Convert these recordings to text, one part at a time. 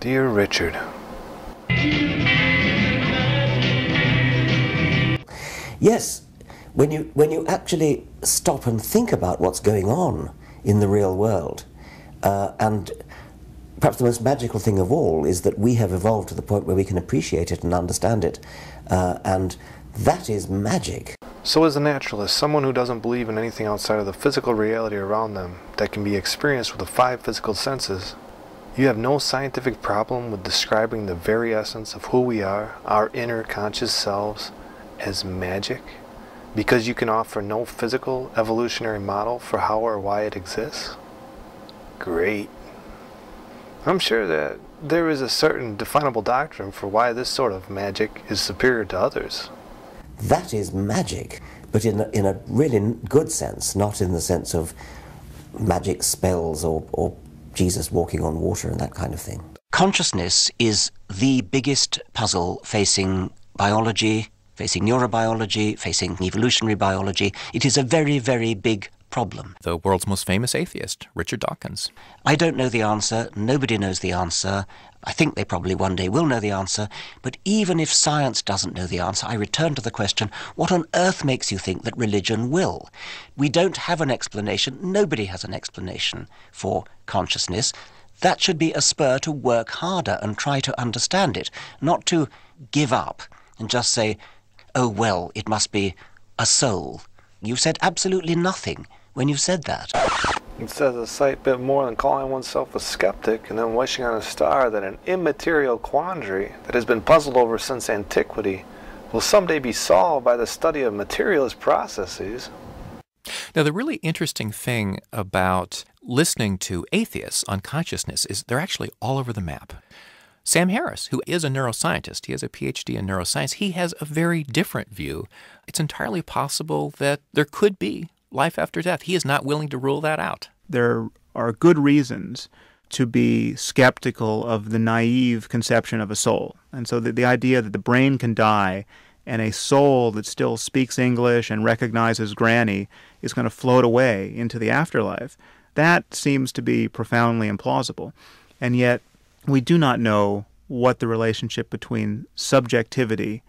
Dear Richard. Yes, when you actually stop and think about what's going on in the real world, and perhaps the most magical thing of all is that we have evolved to the point where we can appreciate it and understand it, and that is magic. So as a naturalist, someone who doesn't believe in anything outside of the physical reality around them that can be experienced with the 5 physical senses, you have no scientific problem with describing the very essence of who we are, our inner conscious selves, as magic? Because you can offer no physical evolutionary model for how or why it exists? Great. I'm sure that there is a certain definable doctrine for why this sort of magic is superior to others. That is magic, but in a really good sense, not in the sense of magic spells or Jesus walking on water and that kind of thing. Consciousness is the biggest puzzle facing biology, facing neurobiology, facing evolutionary biology. It is a very, very big problem. The world's most famous atheist, Richard Dawkins. I don't know the answer. Nobody knows the answer. I think they probably one day will know the answer. But even if science doesn't know the answer, I return to the question, what on earth makes you think that religion will? We don't have an explanation. Nobody has an explanation for consciousness. That should be a spur to work harder and try to understand it, not to give up and just say, oh, well, it must be a soul. You said absolutely nothing when you said that. It says a slight bit more than calling oneself a skeptic and then wishing on a star that an immaterial quandary that has been puzzled over since antiquity will someday be solved by the study of materialist processes. Now, the really interesting thing about listening to atheists on consciousness is they're actually all over the map. Sam Harris, who is a neuroscientist, he has a PhD in neuroscience, he has a very different view. It's entirely possible that there could be life after death. He is not willing to rule that out. There are good reasons to be skeptical of the naive conception of a soul. And so the idea that the brain can die and a soul that still speaks English and recognizes Granny is going to float away into the afterlife, that seems to be profoundly implausible. And yet, we do not know what the relationship between subjectivity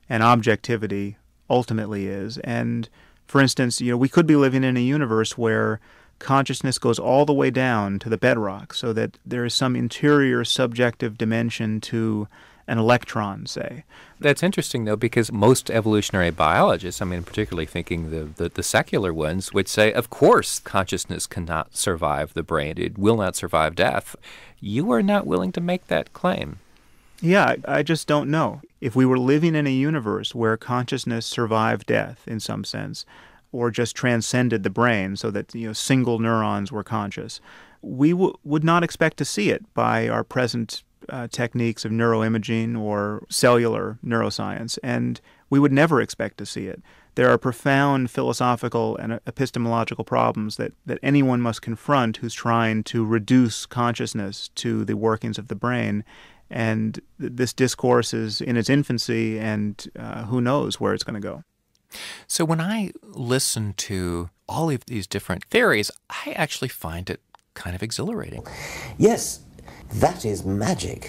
and objectivity ultimately is. And, for instance, we could be living in a universe where consciousness goes all the way down to the bedrock, so that there is some interior subjective dimension to an electron, say. That's interesting, though, because most evolutionary biologists, particularly thinking the secular ones, would say, of course, consciousness cannot survive the brain. It will not survive death. You are not willing to make that claim. Yeah, I just don't know. If we were living in a universe where consciousness survived death in some sense, or just transcended the brain so that single neurons were conscious, we would not expect to see it by our present techniques of neuroimaging or cellular neuroscience, and we would never expect to see it. There are profound philosophical and epistemological problems that anyone must confront who's trying to reduce consciousness to the workings of the brain, and this discourse is in its infancy, and who knows where it's going to go. So when I listen to all of these different theories, I actually find it kind of exhilarating. Yes, that is magic.